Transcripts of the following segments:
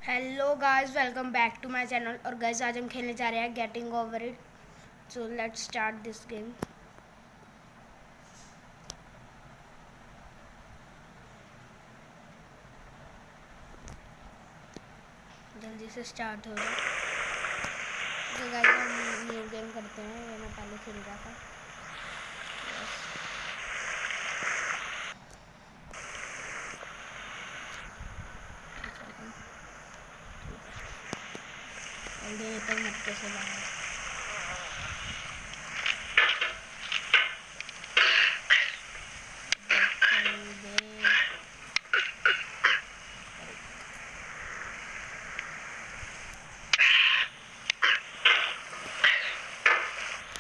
Hello guys, welcome back to my channel. और guys आज हम खेलने जा रहे हैं getting over it. So let's start this game. जल्दी से स्टार्ट हो जाए। तो गाइस हम न्यू गेम करते हैं, ये मैं पहले खेल रहा था। जल्दी तो मक्के से बाहर।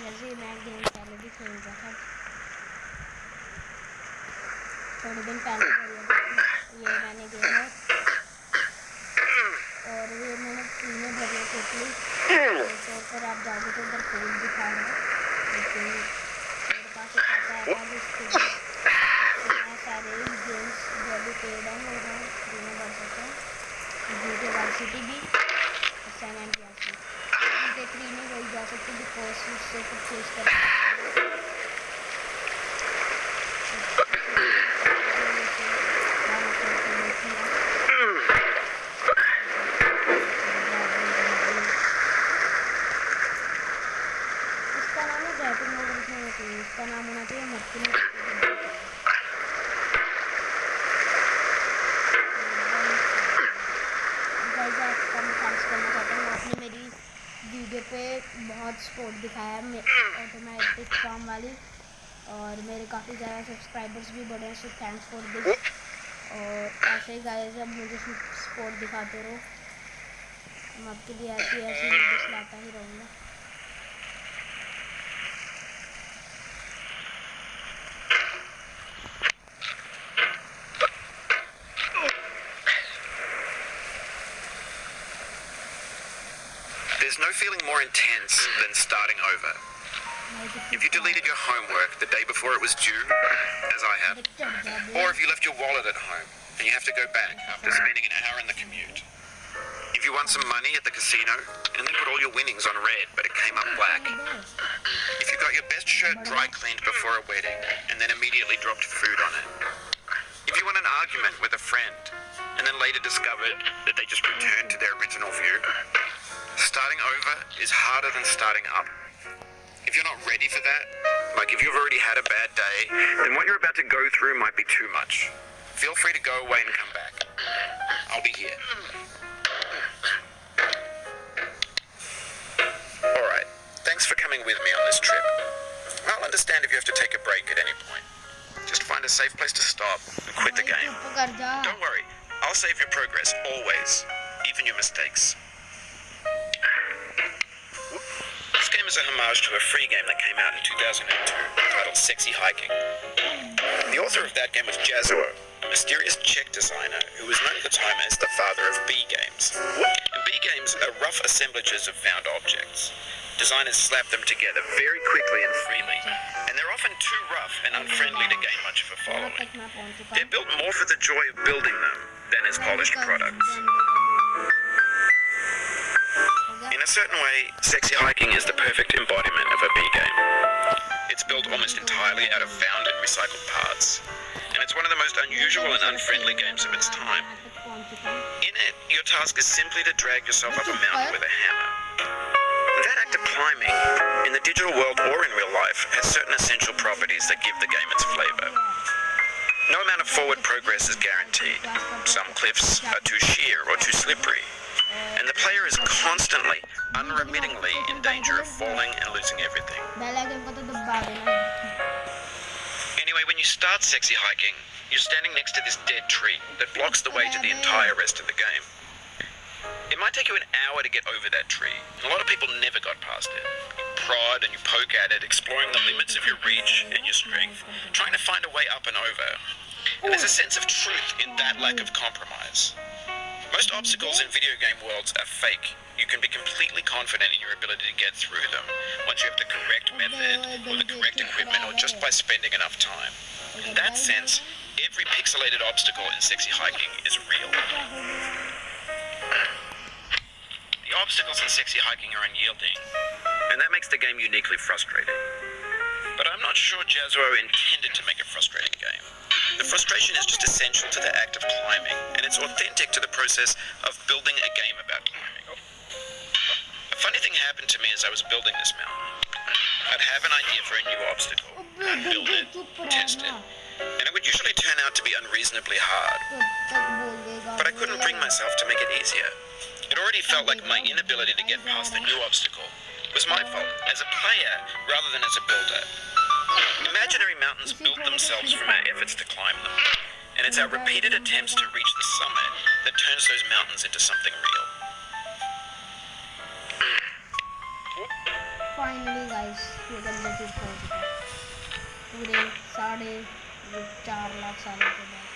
जैसे मैं गेम पहले भी खेल रहा था, थोड़े दिन पहले ये मैंने गेम है और ये मैंने फ्री में भरी टोटली। तो अगर आप जाओगे तो उधर कोड दिखा रहा है, लेकिन मेरे पास एक ऐसा है जिसके सारे गेम्स जो भी पेड हैं वो मैं फ्री में भर सकता हूँ। GTA वाई सिटी भी, सैन एंड्रियास भी। GTA 3 में वही जा सकते बिकॉज उससे परचेज कर इसका नाम होना चाहिए मक्खी। आपने मेरी वीडियो पे बहुत सपोर्ट दिखाया है ऑटोमेटिक फॉर्म वाली, और मेरे काफ़ी ज़्यादा सब्सक्राइबर्स भी बढ़े हैं, सो थैंक्स फॉर दिस। और ऐसे ही गाइस अब मुझे सपोर्ट दिखाते रहो, मैं आपके लिए ऐसी वीडियोस लाता ही रहूँगा। There's no feeling more intense than starting over. If you deleted your homework the day before it was due, as I have, or if you left your wallet at home and you have to go back after spending an hour in the commute. If you won some money at the casino and then put all your winnings on red but it came up black. If you got your best shirt dry cleaned before a wedding and then immediately dropped food on it. If you won an argument with a friend and then later discovered that they just returned to their original view. Starting over is harder than starting up. If you're not ready for that, like if you've already had a bad day, then what you're about to go through might be too much. Feel free to go away and come back. I'll be here. Alright, thanks for coming with me on this trip. I'll understand if you have to take a break at any point. Just find a safe place to stop and quit the game. Don't worry, I'll save your progress, always. Even your mistakes. This game is a homage to a free game that came out in 2002 titled Sexy Hiking. The author of that game was Jazuo, a mysterious Czech designer who was known at the time as the father of B games. And B games are rough assemblages of found objects. Designers slap them together very quickly and freely, and they're often too rough and unfriendly to gain much of a following. They're built more for the joy of building them than as polished products. In a certain way, Sexy Hiking is the perfect embodiment of a B game. It's built almost entirely out of found and recycled parts, and it's one of the most unusual and unfriendly games of its time. In it, your task is simply to drag yourself up a mountain with a hammer. That act of climbing, in the digital world or in real life, has certain essential properties that give the game its flavor. No amount of forward progress is guaranteed. Some cliffs are too sheer or too slippery. And the player is constantly, unremittingly in danger of falling and losing everything. Anyway, when you start Sexy Hiking, you're standing next to this dead tree that blocks the way to the entire rest of the game. It might take you an hour to get over that tree, and a lot of people never got past it. You prod and you poke at it, exploring the limits of your reach and your strength, trying to find a way up and over. And there's a sense of truth in that lack of compromise. Most obstacles in video game worlds are fake. You can be completely confident in your ability to get through them once you have the correct method or the correct equipment or just by spending enough time. In that sense, every pixelated obstacle in Sexy Hiking is real. obstacles and sexy hiking are unyielding, and that makes the game uniquely frustrating. But I'm not sure Jazzuo intended to make a frustrating game. The frustration is just essential to the act of climbing, and it's authentic to the process of building a game about climbing. A funny thing happened to me as I was building this mountain. I'd have an idea for a new obstacle, I'd build it, test it, and it would usually turn out to be unreasonably hard. But I couldn't bring myself to make it easier. It already felt like my inability to get past the new obstacle was my fault as a player rather than as a builder. Imaginary mountains build themselves from our efforts to climb them, and it's our repeated attempts to reach the summit that turns those mountains into something real. Finally guys ये गंदा चीज पहुंच चुका है पूरे 4.5 लाख सालों के बाद।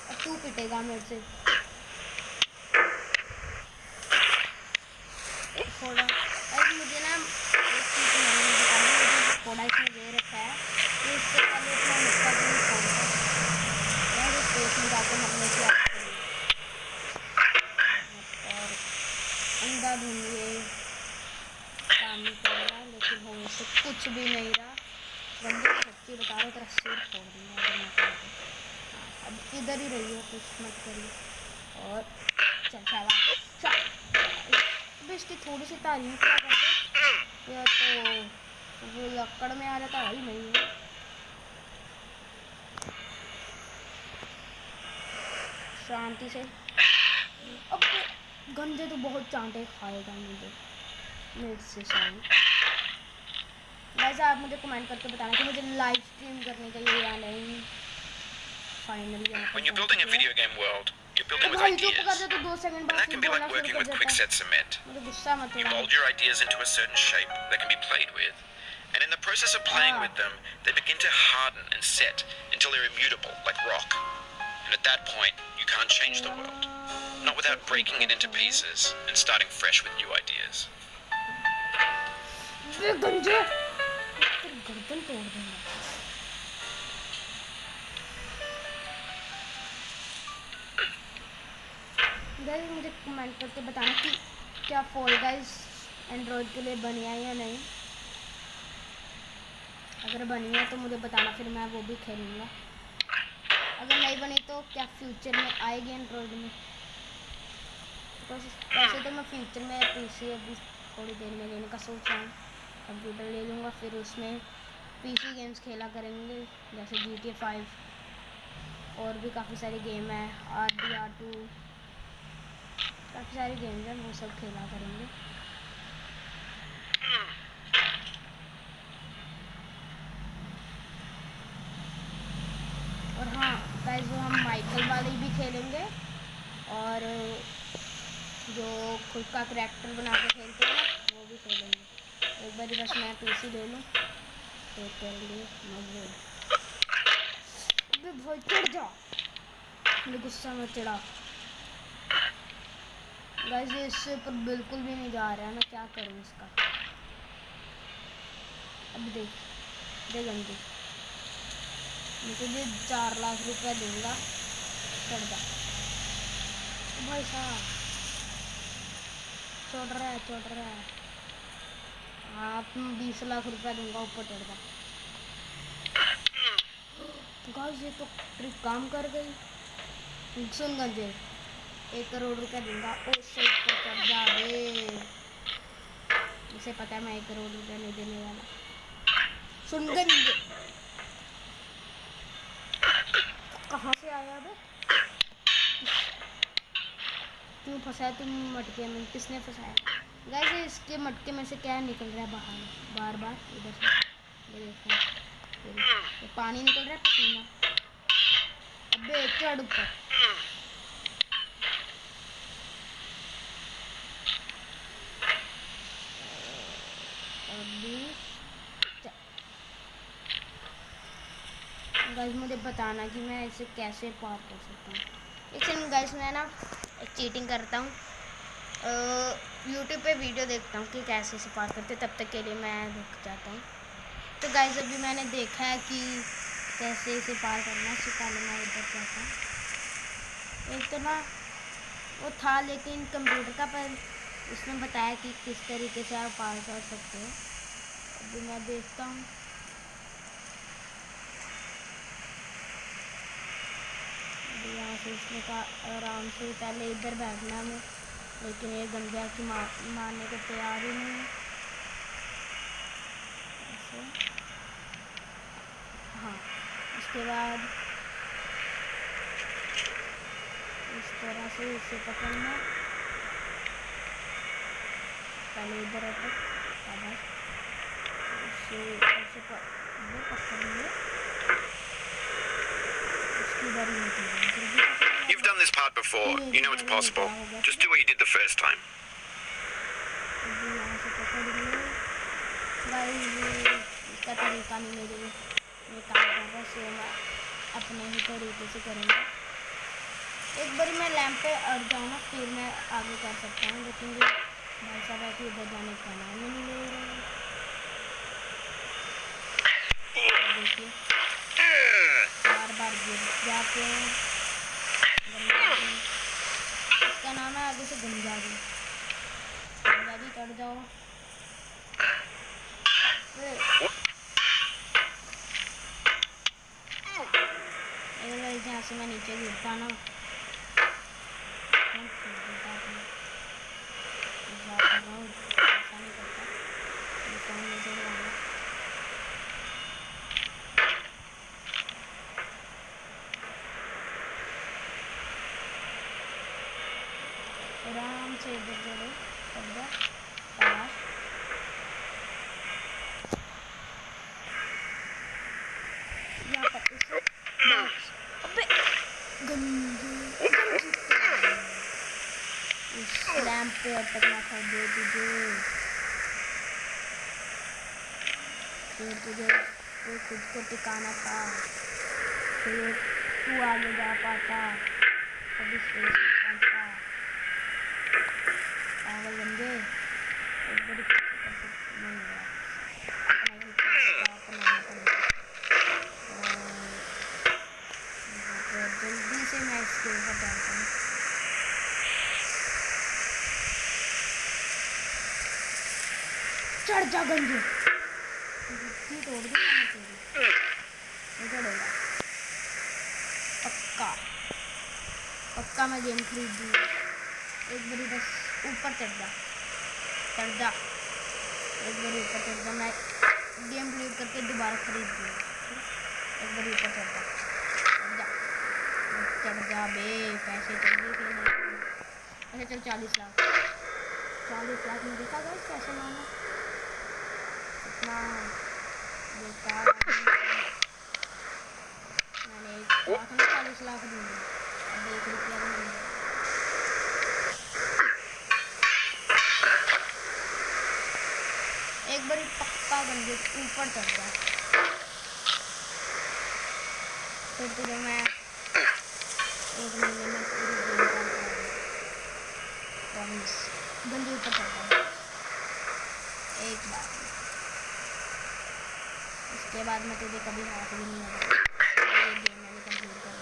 अब तू पिटेगा मेरे से थोड़ा। अब मुझे ना एक चीज़ नहीं बतानी, मुझे थोड़ा इसमें दे रखा है कि इससे पहले इतना मुक्का भी नहीं छोड़ता मैं जो स्पेस में जाकर मरने की आदत करी और अंधाधुंध ये काम नहीं कर रहा, लेकिन हो इससे कुछ भी नहीं रहा। बंदे को सच्ची बता रहे तेरा सिर फोड़ दूँगा अगर मैं चाहता। अब इधर ही रहिए, कुछ मत करिए और चल चल इसकी थोड़ी सी तारीफ क्या करते या तो वो लक्कड़ में आ जाता भाई नहीं है। शांति से। अब गंजे तो बहुत चांटे खाएगा मुझे मेरे से शायद। वैसे आप मुझे कमेंट करके बताना कि मुझे लाइव स्ट्रीम करनी चाहिए या नहीं। Finally When you're building a video game world, you're building with ideas, and that can be like working with quickset cement. You mold your ideas into a certain shape that can be played with, and in the process of playing with them, they begin to harden and set until they're immutable, like rock. And at that point, you can't change the world, not without breaking it into pieces and starting fresh with new ideas. Guys मुझे comment करके बताना कि क्या fall guys Android के लिए बनी है या नहीं। अगर बनी है तो मुझे बताना, फिर मैं वो भी खेलूँगा। अगर नहीं बनी तो क्या फ्यूचर में आएगी एंड्रॉयड में। वैसे तो मैं फ्यूचर में पीसी अभी थोड़ी देर में लेने का सोच रहा हूँ। कंप्यूटर ले लूँगा, फिर उसमें पीसी गेम्स खेला करेंगे जैसे GTA 5 और भी काफ़ी सारे गेम है, RDR2 काफ़ी सारे गेम्स हैं, वो सब खेला करेंगे। और हाँ गाइस वो हम माइकल वाली भी खेलेंगे और जो खुद का करैक्टर बना के खेलते हैं वो भी खेलेंगे। एक बार बस मैं पीसी ले लूँ तो कर लिए मजबूर। अबे भाई चढ़ जा, मुझे गुस्सा में चढ़ा। गाइस ये इससे ऊपर बिल्कुल भी नहीं जा रहा है, मैं क्या करूँ इसका। अब देख गंदी, मैं तुझे 4 लाख रुपए दूंगा, चढ़ जा। भाई साहब चढ़ रहा है। आप 20 लाख रुपए दूंगा, ऊपर चढ़ जा। गाइस ये तो ट्रिक काम कर गई। सुन गंजे 1 करोड़ रुपया दूंगा, ओ सही पर चढ़ जा बे। मुझे पता है मैं 1 करोड़ रुपया नहीं देने वाला। सुन गंजे कहाँ से आया बे? क्यों फंसाया तुम मटके में? किसने फंसाया? गाइस इसके मटके में से क्या निकल रहा है बाहर बार इधर से? ये देखो ये पानी निकल रहा है, पसीना। अबे चढ़ ऊपर। गाइस मुझे बताना कि मैं इसे कैसे पार कर सकता हूँ। एक सेकंड गाइस मैं ना चीटिंग करता हूँ, यूट्यूब पे वीडियो देखता हूँ कि कैसे इसे पार करते, तब तक के लिए मैं रुक जाता हूँ। तो गाइस अभी मैंने देखा है कि कैसे इसे पार करना, इससे पहले मैं इधर जाता। एक तो ना वो था लेकिन कंप्यूटर का, पर उसने बताया कि किस तरीके से आप पार कर सकते हो। अभी मैं देखता हूँ। यहाँ से इसने कहा आराम से पहले इधर बैठना में, लेकिन ये गंजा की मारने को तैयार ही नहीं है। ऐसे हाँ, उसके बाद इस तरह से इसे पकड़ना, पहले इधर अटक, उसे पकड़िए, उसकी बारी नहीं। You've done this part before. You know it's possible. Just do what you did the first time. यहाँ से पकड़ लिए भाई, इसका तरीका नहीं मैं काम कर रहा, सो मैं अपने ही तरीके से करूँगा। एक बार मैं लैंप पे अड़ जाऊँ ना, फिर मैं आगे कर सकता हूँ, लेकिन ये भाई साहब है कि इधर जाने का नाम नहीं ले रहे। देखिए बार बार गिर जाते हैं। इसका नाम है आगे से गंजाजी। गंजाजी चढ़ जाओ। यहाँ से मैं नीचे गिरता ना, आराम से इधर चलो, यहाँ पर इसे अबे इस लैंप पे अटकना था जो तुझे, फिर तुझे तो खुद को टिकाना था, फिर तू आगे जा पाता, कभी स्टेज पहुंचता। पागल बन गए। एक बड़ी नहीं जल्दी से मैं इसके ऊपर जाता हूँ। चढ़ जा गंजे, जुत्ती तोड़ दी मैंने तेरी, चढ़ेगा पक्का पक्का। मैं गेम खरीद दूँगा एक बारी, बस ऊपर चढ़ जा, एक बारी ऊपर चढ़ जा, मैं गेम क्लियर करके दोबारा खरीद दूँगा। एक बारी ऊपर चढ़ जा बे, पैसे चाहिए कि नहीं? अच्छा चल 40 लाख में देखा गया कैसे माना, इतना बेकार। मैंने 40 लाख दूँगा, अब 1 रुपया भी नहीं। एक बार पक्का गंजे ऊपर चढ़ जा, फिर तुझे मैं 1 महीने में पूरी गेम कर प्रॉमिस। गंजे ऊपर चढ़ जा एक बार, उसके बाद मैं तुझे कभी हाथ भी नहीं लगाऊंगा। ये गेम मैंने कंप्लीट कर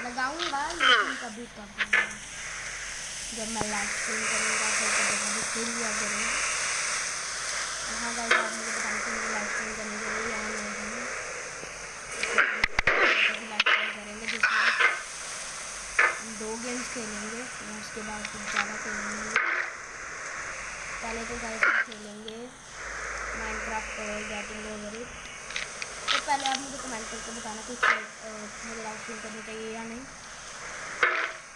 लगाऊंगा, लेकिन कभी जब मैं लाइव स्ट्रीम करूँगा तो फिर लिया करूँगा। हाँ गाइस, आप मुझे बताएं कि मुझे लाइव स्ट्रीम करने के लिए यहाँ नहीं करेंगे, लाइव स्ट्रीम करेंगे जिसमें हम 2 गेम्स खेलेंगे, उसके बाद कुछ ज़्यादा खेलेंगे। पहले तो गाइस खेलेंगे माइनक्राफ्ट गेटिंग ओवर इट। तो पहले आप मुझे कमेंट करके बताना कि मुझे लाइव स्ट्रीम करनी चाहिए या नहीं।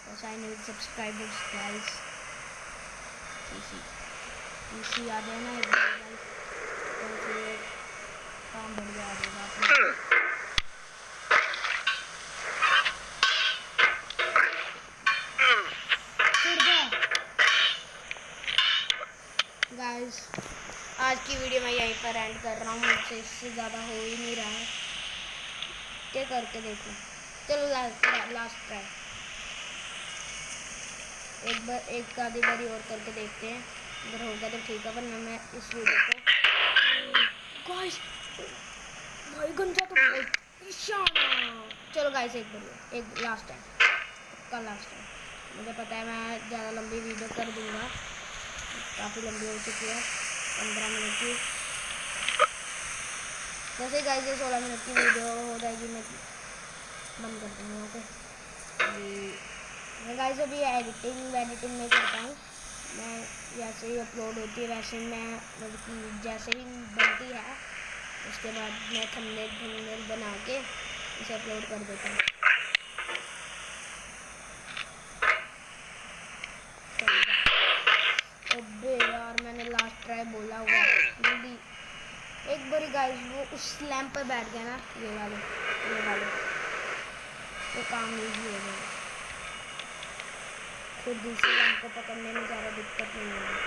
तो आई नीड सब्सक्राइबर्स गाइस, इसी आ जाए ना एक बार गाइस, तो फिर काम बढ़िया आ जाएगा अपना। गाइस आज की वीडियो मैं यहीं पर एंड कर रहा हूँ, मुझसे इससे ज़्यादा हो ही नहीं रहा है। क्या करके देखो, चलो लास्ट ट्राई, एक आधी बारी और करके देखते हैं, अगर होगा तो ठीक है, वरना मैं इस वीडियो को गाइस भाई गंजा तो चलो गाइस एक लास्ट टाइम, पक्का लास्ट टाइम। मुझे पता है मैं ज़्यादा लंबी वीडियो कर दूंगा, काफ़ी लंबी हो चुकी है 15 मिनट की। जैसे गाइस ये 16 मिनट की वीडियो हो जाएगी मैं बंद कर दूँगा। ओके मैं गाइस अभी एडिटिंग नहीं करता हूँ, मैं जैसे ही अपलोड होती है वैसे ही मैं मतलब कि जैसे ही बनती है उसके बाद मैं थंबनेल बना के इसे अपलोड कर देता हूँ। अबे यार मैंने लास्ट ट्राई बोला हुआ जल्दी एक बारी गाइस, वो उस लैंप पर बैठ गया ना, ये वाले तो काम ईजी हो गया। फिर दूसरी लैंप को पकड़ने में ज़्यादा दिक्कत नहीं होगी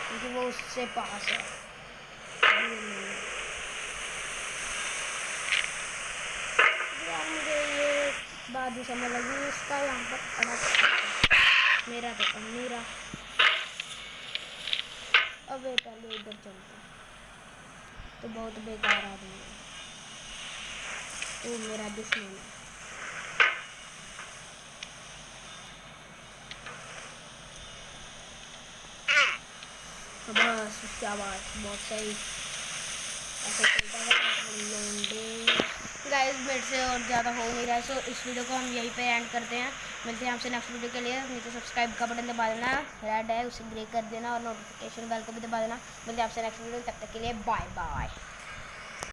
क्योंकि वो उससे पास है। यार मुझे ये बात ही समझ लगी, इसका यहाँ पर खड़ा मेरा तो कम नहीं रहा। अब पहले इधर चलता तो बहुत बेकार आदमी है, तो मेरा दुश्मन है। बस शाबाश, बहुत सही, ऐसे चलता है गाइस। मेरे से और ज़्यादा हो नहीं रहा है, सो इस वीडियो को हम यहीं पे एंड करते हैं। मिलते हैं आपसे नेक्स्ट वीडियो के लिए। नीचे सब्सक्राइब का बटन दबा देना, रेड है उसे ग्रे कर देना और नोटिफिकेशन बेल को भी दबा देना। मिलते हैं आपसे नेक्स्ट वीडियो, तब तक के लिए बाय बाय।